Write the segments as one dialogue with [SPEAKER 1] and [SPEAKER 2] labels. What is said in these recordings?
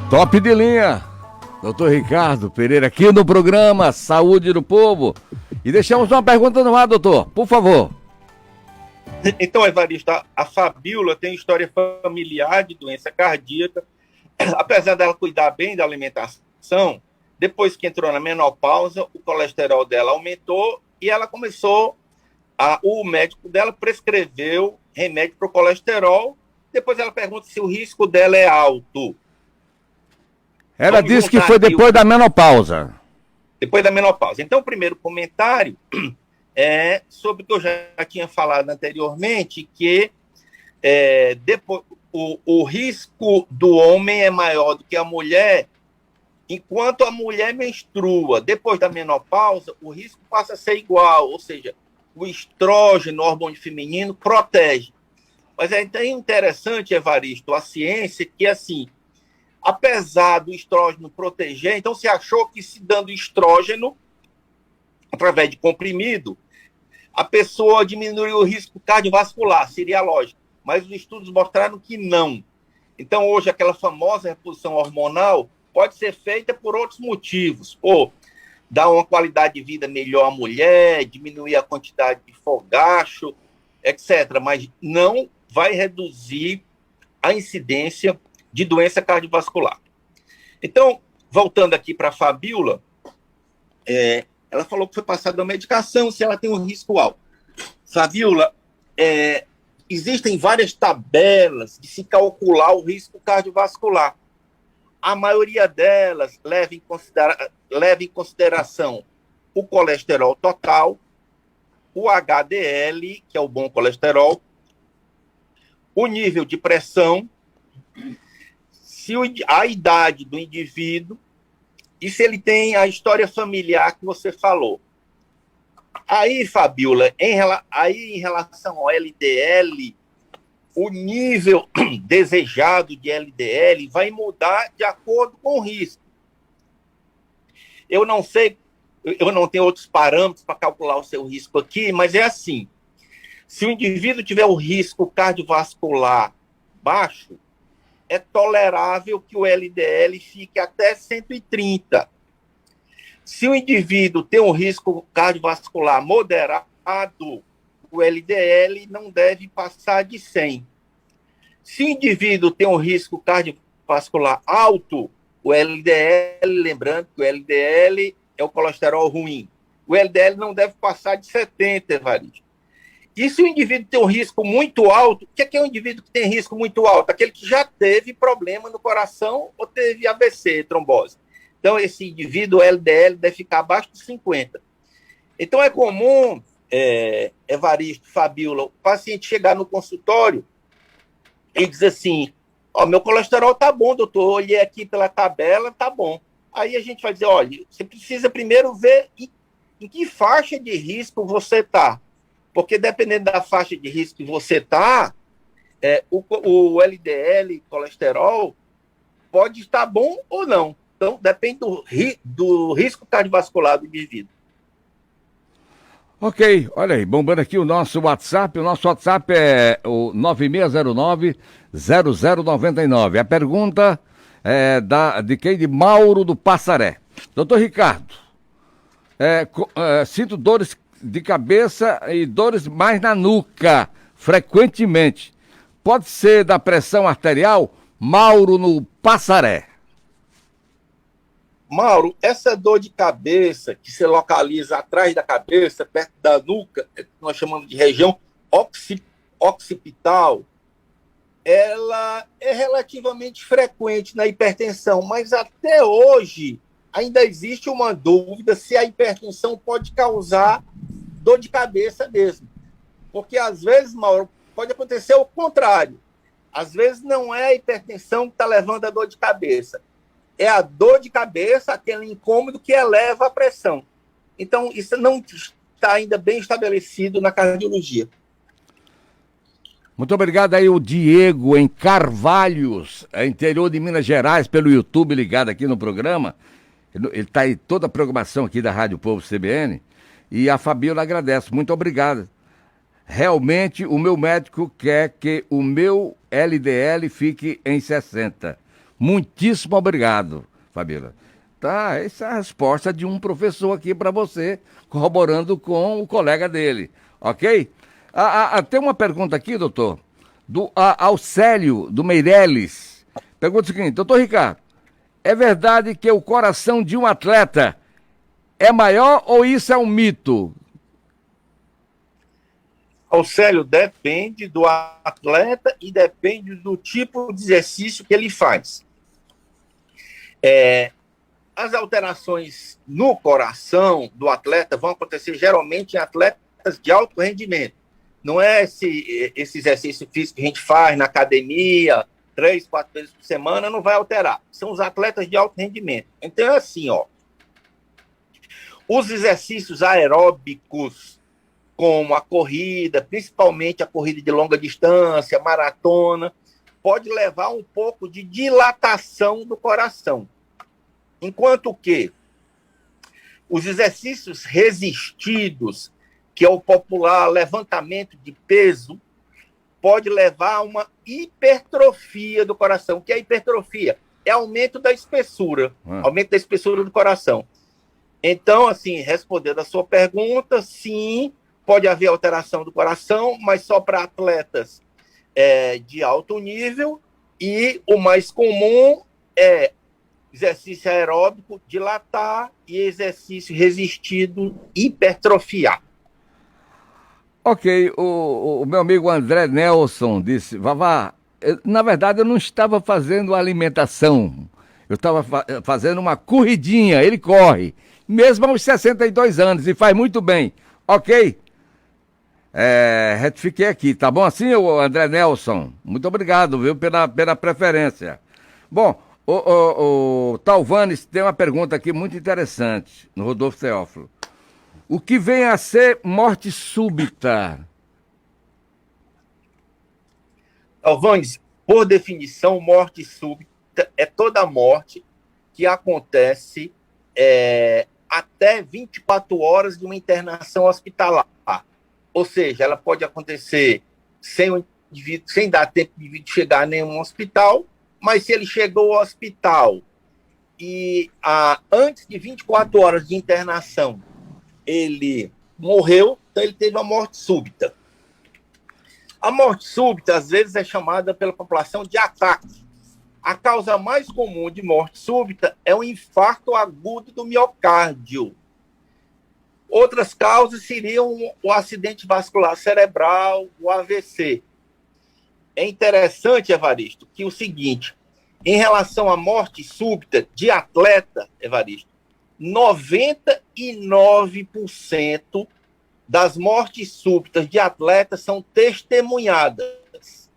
[SPEAKER 1] Top de linha, doutor Ricardo Pereira, aqui no programa Saúde do Povo. E deixamos uma pergunta no ar, doutor, por favor.
[SPEAKER 2] Então, Evaristo, a Fabíola tem história familiar de doença cardíaca. Apesar dela cuidar bem da alimentação, depois que entrou na menopausa, o colesterol dela aumentou e ela começou, o médico dela prescreveu remédio para o colesterol. Depois ela pergunta se o risco dela é alto.
[SPEAKER 1] Ela disse que foi depois da menopausa.
[SPEAKER 2] Depois da menopausa. Então, o primeiro comentário é sobre o que eu já tinha falado anteriormente, que depois, o risco do homem é maior do que a mulher, enquanto a mulher menstrua. Depois da menopausa, o risco passa a ser igual, ou seja, o estrógeno, o hormônio feminino, protege. Mas é interessante, Evaristo, a ciência, que assim, apesar do estrógeno proteger, então se achou que se dando estrógeno, através de comprimido, a pessoa diminui o risco cardiovascular, seria lógico. Mas os estudos mostraram que não. Então, hoje, aquela famosa reposição hormonal pode ser feita por outros motivos. Dar uma qualidade de vida melhor à mulher, diminuir a quantidade de fogacho, etc. Mas não vai reduzir a incidência de doença cardiovascular. Então, voltando aqui para a Fabíola, ela falou que foi passada uma medicação se ela tem um risco alto. Fabíola, existem várias tabelas de se calcular o risco cardiovascular. A maioria delas leva em consideração o colesterol total, o HDL, que é o bom colesterol, o nível de pressão, a idade do indivíduo e se ele tem a história familiar que você falou. Aí, Fabíola, em relação ao LDL, o nível desejado de LDL vai mudar de acordo com o risco. Eu não sei, eu não tenho outros parâmetros para calcular o seu risco aqui, mas é assim, se o indivíduo tiver o risco cardiovascular baixo, é tolerável que o LDL fique até 130. Se o indivíduo tem um risco cardiovascular moderado, o LDL não deve passar de 100. Se o indivíduo tem um risco cardiovascular alto, o LDL, lembrando que o LDL é o colesterol ruim, o LDL não deve passar de 70, Evaristo. E se o indivíduo tem um risco muito alto, o que é um indivíduo que tem risco muito alto? Aquele que já teve problema no coração ou teve AVC, trombose. Então, esse indivíduo, o LDL, deve ficar abaixo de 50. Então, é comum, Evaristo, Fabíola, o paciente chegar no consultório e dizer assim, meu colesterol tá bom, doutor, olhei aqui pela tabela, tá bom. Aí a gente vai dizer, olha, você precisa primeiro ver em que faixa de risco você está. Porque dependendo da faixa de risco que você está, o LDL, colesterol, pode estar bom ou não. Então, depende do risco cardiovascular do indivíduo.
[SPEAKER 1] Ok, olha aí, bombando aqui o nosso WhatsApp. O nosso WhatsApp é o 9609-0099. A pergunta é de quem? De Mauro do Passaré. Doutor Ricardo, sinto dores de cabeça e dores mais na nuca, frequentemente. Pode ser da pressão arterial? Mauro no Passaré.
[SPEAKER 2] Mauro, essa dor de cabeça que se localiza atrás da cabeça, perto da nuca, que nós chamamos de região occipital, ela é relativamente frequente na hipertensão, mas até hoje ainda existe uma dúvida se a hipertensão pode causar dor de cabeça mesmo. Porque às vezes, Mauro, pode acontecer o contrário. Às vezes não é a hipertensão que está levando a dor de cabeça. É a dor de cabeça, aquele incômodo que eleva a pressão. Então, isso não está ainda bem estabelecido na cardiologia.
[SPEAKER 1] Muito obrigado aí o Diego em Carvalhos, interior de Minas Gerais, pelo YouTube ligado aqui no programa. Ele está aí toda a programação aqui da Rádio Povo CBN. E a Fabíola agradece. Muito obrigado. Realmente, o meu médico quer que o meu LDL fique em 60. Muitíssimo obrigado, Fabíola. Tá, essa é a resposta de um professor aqui para você, corroborando com o colega dele, ok? Tem uma pergunta aqui, doutor, do Alcélio, do Meirelles. Pergunta o seguinte: doutor Ricardo, é verdade que o coração de um atleta é maior ou isso é um mito?
[SPEAKER 2] Alcélio, depende do atleta e depende do tipo de exercício que ele faz. As alterações no coração do atleta vão acontecer geralmente em atletas de alto rendimento. Não é esse exercício físico que a gente faz na academia 3, 4 vezes por semana, não vai alterar. São os atletas de alto rendimento. Então é assim, os exercícios aeróbicos, como a corrida, principalmente a corrida de longa distância, maratona, pode levar um pouco de dilatação do coração. Enquanto que os exercícios resistidos, que é o popular levantamento de peso, pode levar a uma hipertrofia do coração. O que é hipertrofia? É aumento da espessura, aumento da espessura do coração. Então, assim, respondendo a sua pergunta, sim, pode haver alteração do coração, mas só para atletas de alto nível, e o mais comum é exercício aeróbico, dilatar, e exercício resistido, hipertrofiar.
[SPEAKER 1] Ok, o meu amigo André Nelson disse: Vavá, na verdade eu não estava fazendo alimentação, eu estava fazendo uma corridinha, ele corre, mesmo aos 62 anos, e faz muito bem, ok? Retifiquei aqui, tá bom assim, o André Nelson? Muito obrigado, viu, pela preferência. Bom, o Talvanes tem uma pergunta aqui muito interessante, no Rodolfo Teófilo. O que vem a ser morte súbita?
[SPEAKER 2] Talvanes, por definição, morte súbita é toda morte que acontece até 24 horas de uma internação hospitalar. Ou seja, ela pode acontecer sem dar tempo de chegar a nenhum hospital, mas se ele chegou ao hospital e antes de 24 horas de internação ele morreu, então ele teve uma morte súbita. A morte súbita, às vezes, é chamada pela população de ataque. A causa mais comum de morte súbita é o infarto agudo do miocárdio. Outras causas seriam o acidente vascular cerebral, o AVC. É interessante, Evaristo, que o seguinte, em relação à morte súbita de atleta, Evaristo, 99% das mortes súbitas de atletas são testemunhadas.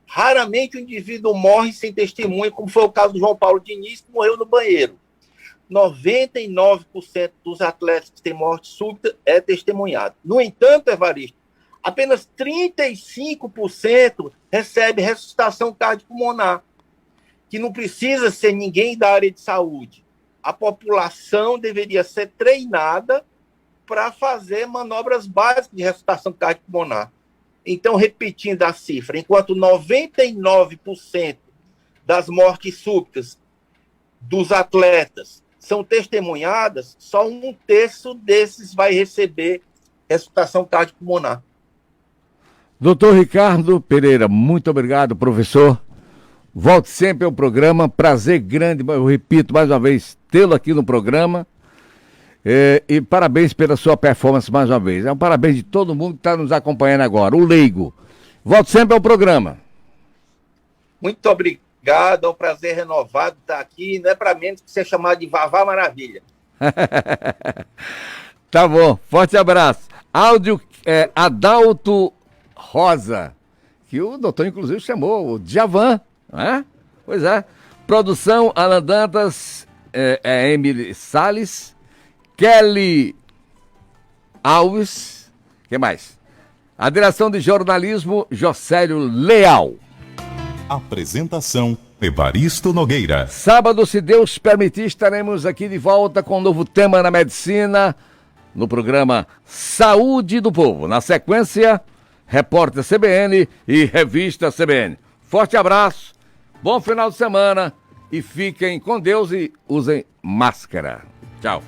[SPEAKER 2] Raramente o indivíduo morre sem testemunha, como foi o caso do João Paulo Diniz, que morreu no banheiro. 99% dos atletas que têm morte súbita é testemunhado. No entanto, Evaristo, apenas 35% recebe ressuscitação cardiopulmonar, que não precisa ser ninguém da área de saúde. A população deveria ser treinada para fazer manobras básicas de ressuscitação cardiopulmonar. Então, repetindo a cifra, enquanto 99% das mortes súbitas dos atletas são testemunhadas, só 1/3 desses vai receber ressuscitação cardiopulmonar.
[SPEAKER 1] Doutor Ricardo Pereira, muito obrigado, professor. Volte sempre ao programa, prazer grande, eu repito mais uma vez, tê-lo aqui no programa. E parabéns pela sua performance mais uma vez. É um parabéns de todo mundo que está nos acompanhando agora, o leigo. Volte sempre ao programa.
[SPEAKER 2] Muito obrigado, é um prazer renovado estar aqui. Não é para menos que ser chamado de Vavá Maravilha.
[SPEAKER 1] Tá bom, forte abraço. Áudio Adalto Rosa, que o doutor inclusive chamou o Djavan, né? Pois é. Produção Alan Dantas, Emily Salles, Kelly Alves, que mais? A direção de jornalismo, Jocélio Leal.
[SPEAKER 3] Apresentação, Evaristo Nogueira.
[SPEAKER 1] Sábado, se Deus permitir, estaremos aqui de volta com um novo tema na medicina, no programa Saúde do Povo. Na sequência, Repórter CBN e Revista CBN. Forte abraço, bom final de semana e fiquem com Deus e usem máscara. Tchau.